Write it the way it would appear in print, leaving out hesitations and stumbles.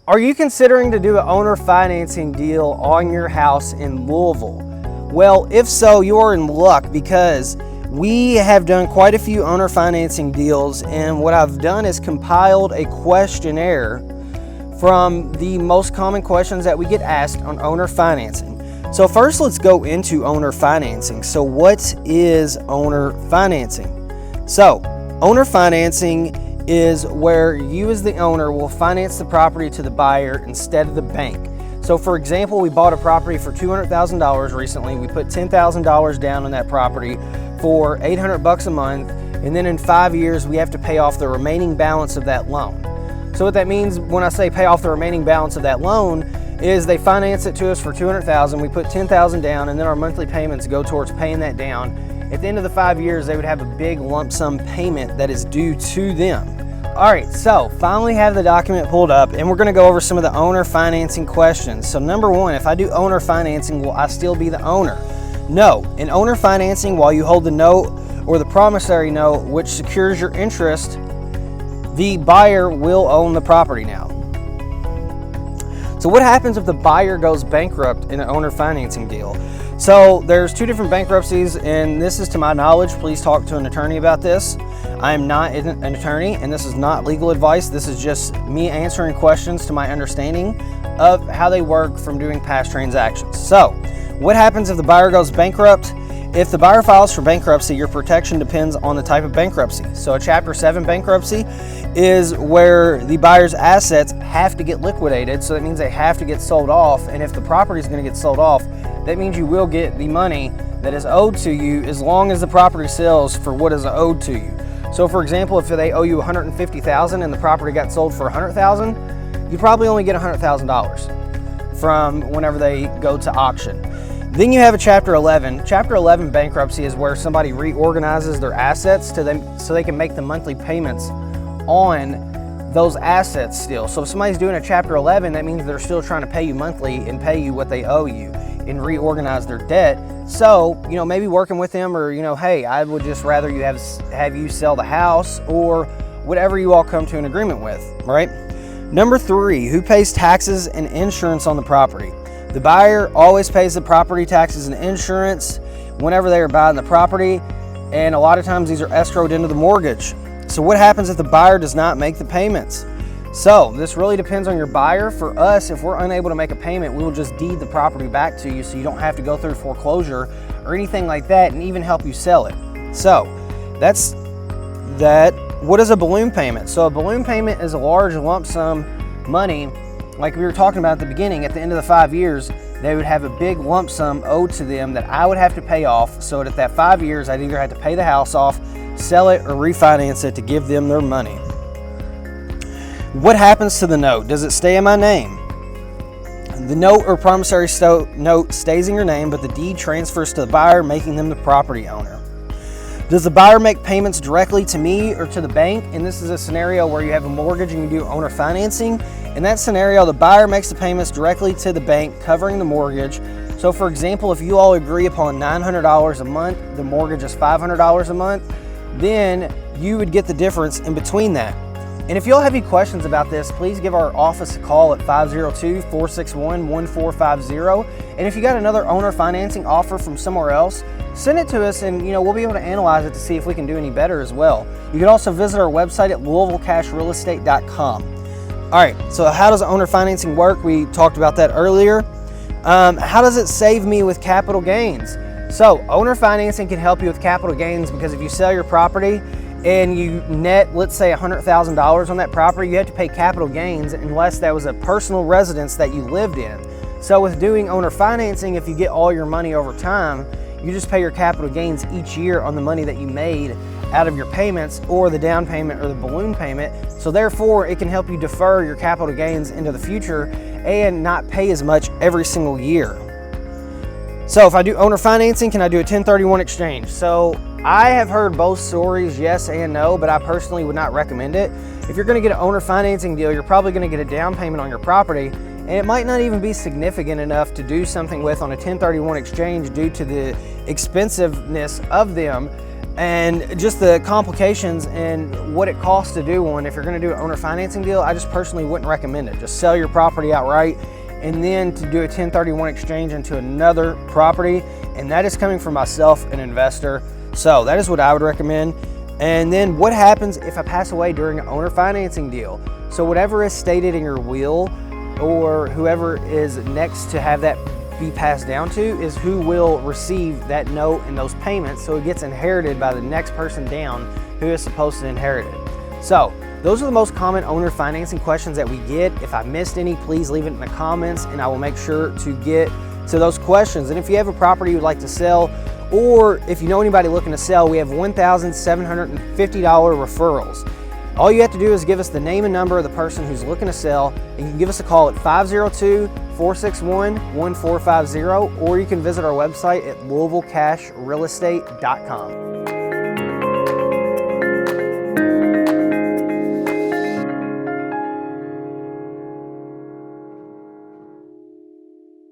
Are you considering to do an owner financing deal on your house in Louisville? Well, if so, you're in luck because we have done quite a few owner financing deals, and what I've done is compiled a questionnaire from the most common questions that we get asked on owner financing. So first, let's go into owner financing. So what is owner financing? So owner financing is where you as the owner will finance the property to the buyer instead of the bank. So for example, we bought a property for $200,000 recently. We put $10,000 down on that property for $800 a month, and then in 5 years we have to pay off the remaining balance of that loan. So what that means when I say pay off the remaining balance of that loan is they finance it to us for $200,000, we put $10,000 down, and then our monthly payments go towards paying that down. At the end of the 5 years, they would have a big lump sum payment that is due to them. All right, so finally have the document pulled up, and we're gonna go over some of the owner financing questions. So number one, if I do owner financing, will I still be the owner? No. In owner financing, while you hold the note or the promissory note, which secures your interest, the buyer will own the property now. So what happens if the buyer goes bankrupt in an owner financing deal? So there's two different bankruptcies, and this is to my knowledge. Please talk to an attorney about this. I am not an attorney, and this is not legal advice. This is just me answering questions to my understanding of how they work from doing past transactions. So what happens if the buyer goes bankrupt? If the buyer files for bankruptcy, your protection depends on the type of bankruptcy. So a Chapter 7 bankruptcy is where the buyer's assets have to get liquidated. So that means they have to get sold off. And if the property is going to get sold off, that means you will get the money that is owed to you as long as the property sells for what is owed to you. So for example, if they owe you $150,000 and the property got sold for $100,000, you probably only get $100,000 from whenever they go to auction. Then you have a Chapter 11. Chapter 11 bankruptcy is where somebody reorganizes their assets to them so they can make the monthly payments on those assets still. So if somebody's doing a Chapter 11, that means they're still trying to pay you monthly and pay you what they owe you and reorganize their debt. So, maybe working with them, or, hey, I would just rather you have you sell the house, or whatever you all come to an agreement with, right? Number 3, who pays taxes and insurance on the property? The buyer always pays the property taxes and insurance whenever they are buying the property, and a lot of times these are escrowed into the mortgage. So what happens if the buyer does not make the payments? So this really depends on your buyer. For us, if we're unable to make a payment, we will just deed the property back to you so you don't have to go through foreclosure or anything like that, and even help you sell it. So that's that. What is a balloon payment? So a balloon payment is a large lump sum money, like we were talking about at the beginning. At the end of the 5 years, they would have a big lump sum owed to them that I would have to pay off, so that at that 5 years, I'd either have to pay the house off, sell it, or refinance it to give them their money. What happens to the note? Does it stay in my name? The note or promissory note stays in your name, but the deed transfers to the buyer, making them the property owner. Does the buyer make payments directly to me or to the bank? And this is a scenario where you have a mortgage and you do owner financing. In that scenario, the buyer makes the payments directly to the bank, covering the mortgage. So for example, if you all agree upon $900 a month, the mortgage is $500 a month, then you would get the difference in between that. And if you all have any questions about this, please give our office a call at 502-461-1450. And if you got another owner financing offer from somewhere else, send it to us, and we'll be able to analyze it to see if we can do any better as well. You can also visit our website at LouisvilleCashRealEstate.com. All right, so how does owner financing work? We talked about that earlier. How does it save me with capital gains? So owner financing can help you with capital gains, because if you sell your property and you net, let's say $100,000 on that property, you have to pay capital gains unless that was a personal residence that you lived in. So with doing owner financing, if you get all your money over time, you just pay your capital gains each year on the money that you made out of your payments, or the down payment, or the balloon payment. So therefore, it can help you defer your capital gains into the future and not pay as much every single year. So if I do owner financing, can I do a 1031 exchange? So I have heard both stories, yes and no, but I personally would not recommend it. If you're going to get an owner financing deal, you're probably going to get a down payment on your property, and it might not even be significant enough to do something with on a 1031 exchange due to the expensiveness of them. and just the complications and what it costs to do one. If you're going to do an owner financing deal, I just personally wouldn't recommend it. Just sell your property outright and then to do a 1031 exchange into another property, and that is coming from myself, an investor. So that is what I would recommend. And then what happens if I pass away during an owner financing deal? So whatever is stated in your will, or whoever is next to have that be passed down to, is who will receive that note and those payments, so it gets inherited by the next person down who is supposed to inherit it. So those are the most common owner financing questions that we get. If I missed any, please leave it in the comments and I will make sure to get to those questions. And if you have a property you'd like to sell, or if you know anybody looking to sell, we have $1,750 referrals. All you have to do is give us the name and number of the person who's looking to sell, and you can give us a call at 502-461-1450, or you can visit our website at LouisvilleCashRealEstate.com.